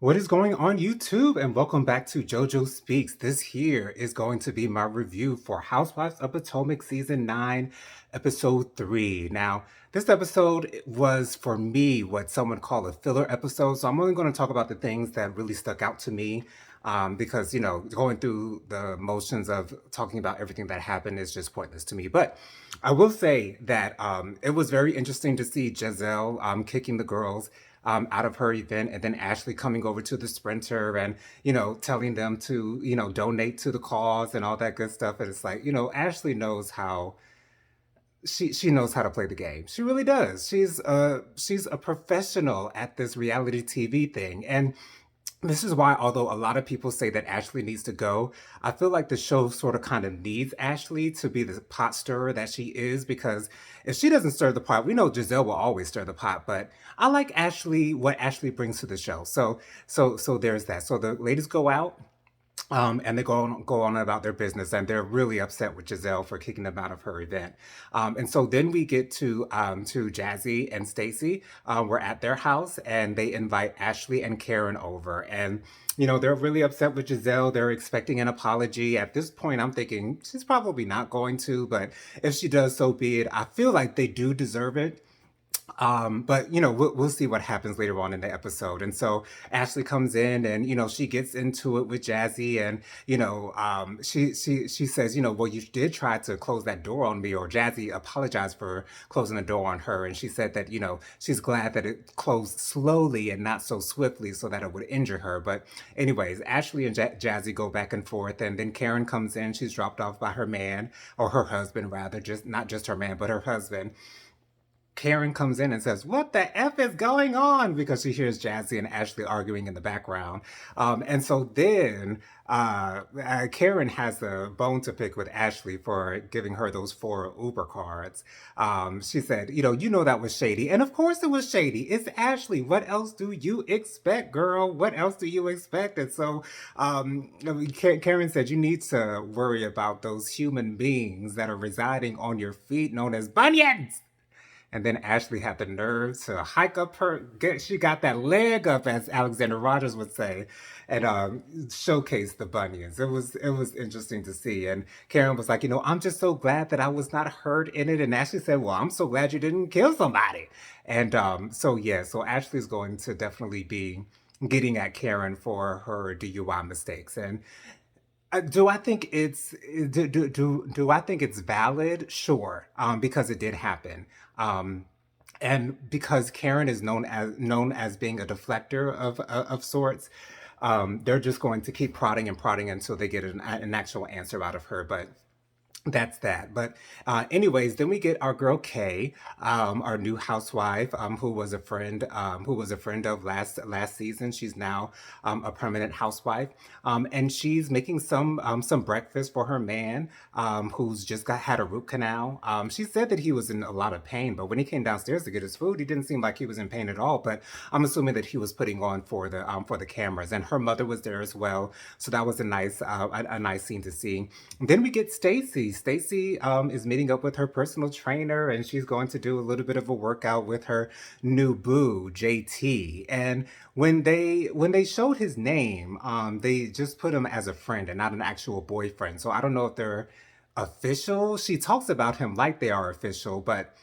What is going on YouTube? And welcome back to JoJo Speaks. This here is going to be my review for Housewives of Potomac Season 9, Episode 3. Now, this episode was for me what some would call a filler episode. So I'm only going to talk about the things that really stuck out to me because, going through the motions of talking about everything that happened is just pointless to me. But I will say that it was very interesting to see Giselle kicking the girls out of her event, and then Ashley coming over to the sprinter and telling them to donate to the cause and all that good stuff. And it's like, Ashley knows how she knows how to play the game. She really does. She's a professional at this reality TV thing. And this is why, although a lot of people say that Ashley needs to go, I feel like the show sort of kind of needs Ashley to be the pot stirrer that she is, because if she doesn't stir the pot, we know Giselle will always stir the pot. But I like Ashley, what Ashley brings to the show. So there's that. So the ladies go out. And they go on about their business, and they're really upset with Giselle for kicking them out of her event. And so then we get to Jazzy and Stacy. We're at their house, and they invite Ashley and Karen over, and they're really upset with Giselle. They're expecting an apology. At this point, I'm thinking she's probably not going to, but if she does, so be it. I feel like they do deserve it. But we'll see what happens later on in the episode. And so Ashley comes in, and she gets into it with Jazzy, and she says, well, you did try to close that door on me, or Jazzy apologized for closing the door on her, and she said that she's glad that it closed slowly and not so swiftly so that it would injure her. But anyways, Ashley and Jazzy go back and forth, and then Karen comes in. She's dropped off by her man, or her husband rather, just not just her man, but her husband. Karen comes in and says, "What the F is going on?" Because she hears Jazzy and Ashley arguing in the background. And so then Karen has a bone to pick with Ashley for giving her those 4 Uber cards. She said, you know that was shady. And of course it was shady. It's Ashley. What else do you expect, girl? What else do you expect? And so Karen said, you need to worry about those human beings that are residing on your feet known as bunions. And then Ashley had the nerve to hike up she got that leg up, as Alexander Rogers would say, and showcase the bunions. It was interesting to see. And Karen was like, I'm just so glad that I was not hurt in it. And Ashley said, well, I'm so glad you didn't kill somebody. And so Ashley's going to definitely be getting at Karen for her DUI mistakes. And do I think it's do I think it's valid? Sure, because it did happen, and because Karen is known as being a deflector of sorts. They're just going to keep prodding and prodding until they get an actual answer out of her. But that's that. But anyways, then we get our girl Kay, our new housewife, who was a friend of last season. She's now a permanent housewife, and she's making some breakfast for her man, who's just had a root canal. She said that he was in a lot of pain, but when he came downstairs to get his food, he didn't seem like he was in pain at all. But I'm assuming that he was putting on for the cameras, and her mother was there as well. So that was a nice scene to see. Then we get Stacy. Stacy is meeting up with her personal trainer, and she's going to do a little bit of a workout with her new boo, JT. And when they showed his name, they just put him as a friend and not an actual boyfriend. So I don't know if they're official. She talks about him like they are official, but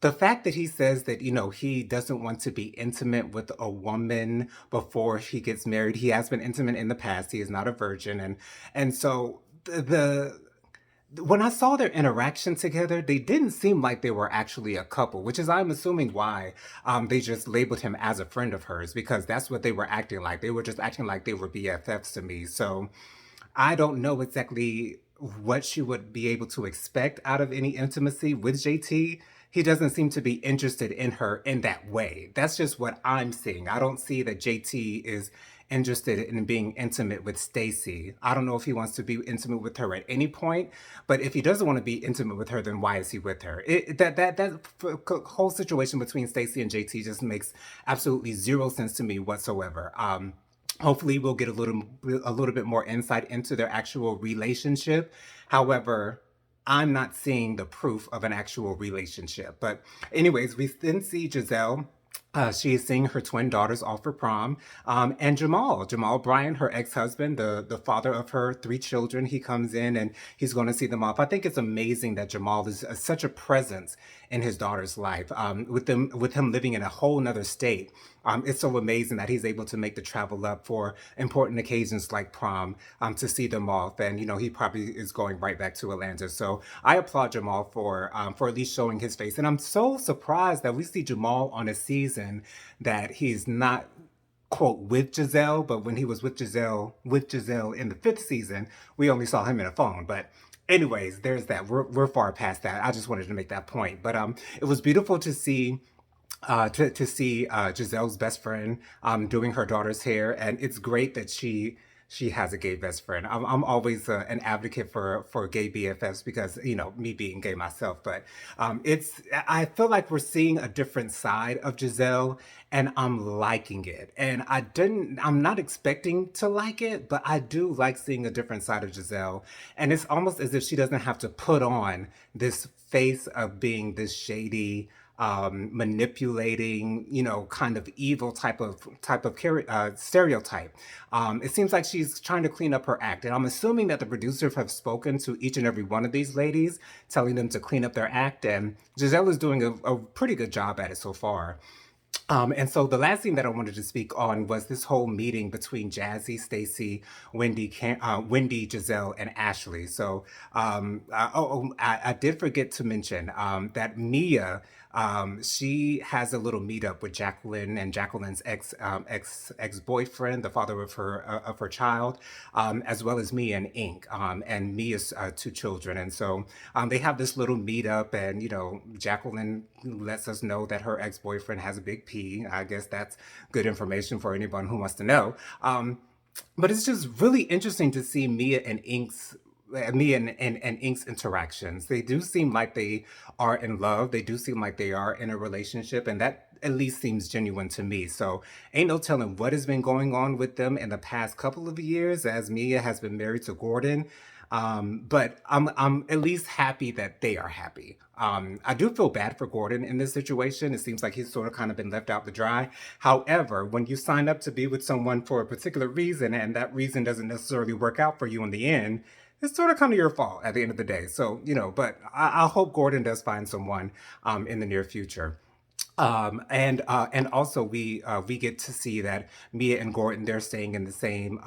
the fact that he says that he doesn't want to be intimate with a woman before he gets married. He has been intimate in the past. He is not a virgin, and so when I saw their interaction together, they didn't seem like they were actually a couple, which is, I'm assuming, why they just labeled him as a friend of hers, because that's what they were acting like. They were just acting like they were BFFs to me. So I don't know exactly what she would be able to expect out of any intimacy with JT. He doesn't seem to be interested in her in that way. That's just what I'm seeing. I don't see that JT is interested in being intimate with Stacy. I don't know if he wants to be intimate with her at any point, but if he doesn't want to be intimate with her, then why is he with her? That whole situation between Stacy and JT just makes absolutely zero sense to me whatsoever. Hopefully, we'll get a little bit more insight into their actual relationship. However, I'm not seeing the proof of an actual relationship. But anyways, we then see Giselle. She is seeing her twin daughters off for prom. And Jamal Bryant, her ex-husband, the father of her three children, he comes in and he's going to see them off. I think it's amazing that Jamal is such a presence in his daughter's life. With him living in a whole nother state, it's so amazing that he's able to make the travel up for important occasions like prom, to see them off. And he probably is going right back to Atlanta. So I applaud Jamal for at least showing his face. And I'm so surprised that we see Jamal on a season that he's not quote with Giselle, but when he was with Giselle in the fifth season, we only saw him in a phone. But anyways, there's that. We're far past that. I just wanted to make that point. But it was beautiful to see Giselle's best friend doing her daughter's hair, and it's great that she has a gay best friend. I'm always an advocate for gay BFFs because me being gay myself, but it's I feel like we're seeing a different side of Giselle, and I'm liking it. And I'm not expecting to like it, but I do like seeing a different side of Giselle, and it's almost as if she doesn't have to put on this face of being this shady, manipulating, kind of evil type of stereotype. It seems like she's trying to clean up her act, and I'm assuming that the producers have spoken to each and every one of these ladies, telling them to clean up their act, and Giselle is doing a pretty good job at it so far. And so the last thing that I wanted to speak on was this whole meeting between Jazzy, Stacy, Wendy, Giselle, and Ashley. So I did forget to mention that Mia, she has a little meetup with Jacqueline and Jacqueline's ex boyfriend, the father of her child, as well as Mia and Ink, and Mia's two children. And so they have this little meetup, and Jacqueline lets us know that her ex boyfriend has a big P. I guess that's good information for anyone who wants to know. But it's just really interesting to see Mia and Ink's interactions. They do seem like they are in love. They do seem like they are in a relationship, and that at least seems genuine to me. So ain't no telling what has been going on with them in the past couple of years as Mia has been married to Gordon. But I'm at least happy that they are happy. I do feel bad for Gordon in this situation. It seems like he's sort of kind of been left out to dry. However, when you sign up to be with someone for a particular reason and that reason doesn't necessarily work out for you in the end, it's sort of kind of your fault at the end of the day. So, but I hope Gordon does find someone in the near future. And also we get to see that Mia and Gordon, they're staying in the same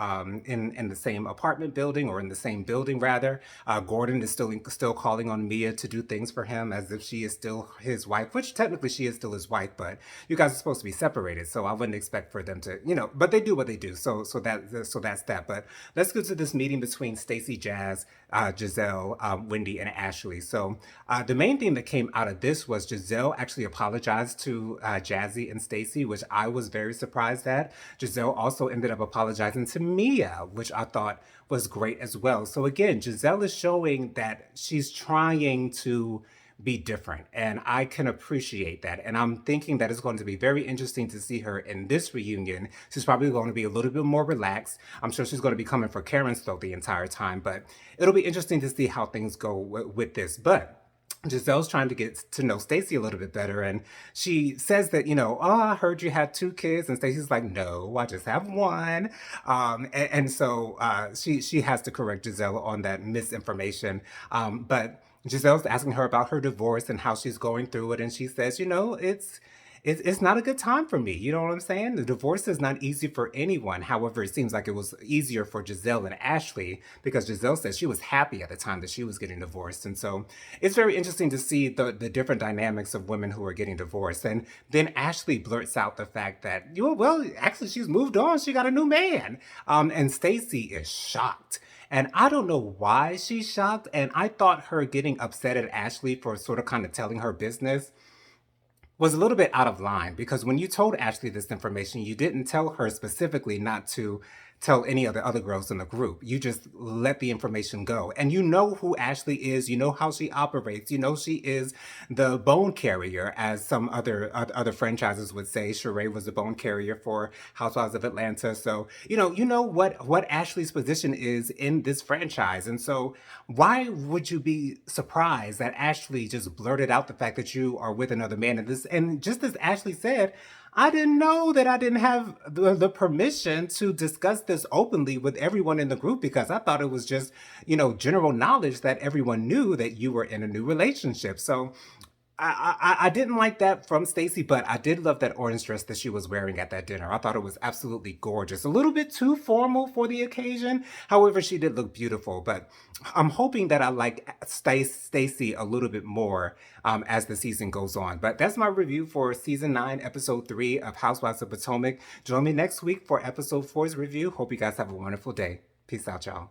in the same apartment building, or in the same building rather. Gordon is still calling on Mia to do things for him as if she is still his wife, which technically she is still his wife, but you guys are supposed to be separated, so I wouldn't expect for them to, but they do what they do. So that's that. But let's go to this meeting between Stacey, Jazz, Giselle, Wendy, and Ashley. So the main thing that came out of this was Giselle actually apologized to Jazzy and Stacy, which I was very surprised at. Giselle also ended up apologizing to Mia, which I thought was great as well. So again, Giselle is showing that she's trying to be different, and I can appreciate that. And I'm thinking that it's going to be very interesting to see her in this reunion. She's probably going to be a little bit more relaxed. I'm sure she's going to be coming for Karen's throat the entire time, but it'll be interesting to see how things go with this. But Giselle's trying to get to know Stacy a little bit better, and she says that, oh, I heard you had two kids, and Stacy's like, no, I just have one. And so she has to correct Giselle on that misinformation. But Giselle's asking her about her divorce and how she's going through it, and she says, it's not a good time for me. You know what I'm saying? The divorce is not easy for anyone. However, it seems like it was easier for Giselle and Ashley because Giselle says she was happy at the time that she was getting divorced. And so it's very interesting to see the different dynamics of women who are getting divorced. And then Ashley blurts out the fact that, well, actually, she's moved on. She got a new man. And Stacey is shocked. And I don't know why she's shocked. And I thought her getting upset at Ashley for sort of kind of telling her business was a little bit out of line, because when you told Ashley this information, you didn't tell her specifically not to tell any of the other girls in the group. You just let the information go. And you know who Ashley is. You know how she operates. You know she is the bone carrier, as some other franchises would say. Sheree was the bone carrier for Housewives of Atlanta. So you know what Ashley's position is in this franchise. And so why would you be surprised that Ashley just blurted out the fact that you are with another man? And just as Ashley said, I didn't know that I didn't have the permission to discuss this openly with everyone in the group because I thought it was just, general knowledge that everyone knew that you were in a new relationship. So I didn't like that from Stacey, but I did love that orange dress that she was wearing at that dinner. I thought it was absolutely gorgeous. A little bit too formal for the occasion. However, she did look beautiful. But I'm hoping that I like Stacey a little bit more as the season goes on. But that's my review for season 9, episode 3 of Housewives of Potomac. Join me next week for episode 4's review. Hope you guys have a wonderful day. Peace out, y'all.